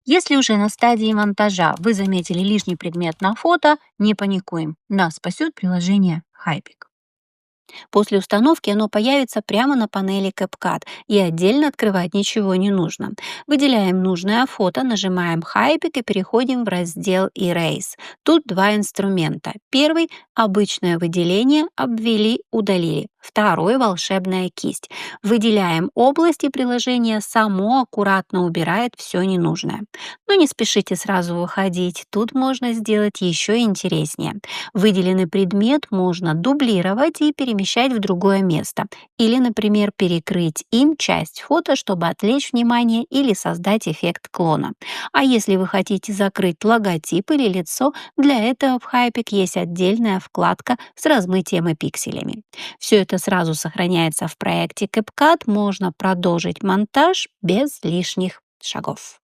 Если уже на стадии монтажа вы заметили лишний предмет на фото, не паникуем. Нас спасет приложение Hypik. После установки оно появится прямо на панели CapCut, и отдельно открывать ничего не нужно. Выделяем нужное фото, нажимаем Hypik и переходим в раздел Erase. Тут два инструмента. Первый — обычное выделение, обвели, удалили. Второй — волшебная кисть. Выделяем область, и приложение само аккуратно убирает все ненужное. Но не спешите сразу выходить, тут можно сделать еще интереснее. Выделенный предмет можно дублировать и перемещать в другое место. Или, например, перекрыть им часть фото, чтобы отвлечь внимание или создать эффект клона. А если вы хотите закрыть логотип или лицо, для этого в Hypik есть отдельная вкладка с размытием и пикселями. Все это сразу сохраняется в проекте CapCut, можно продолжить монтаж без лишних шагов.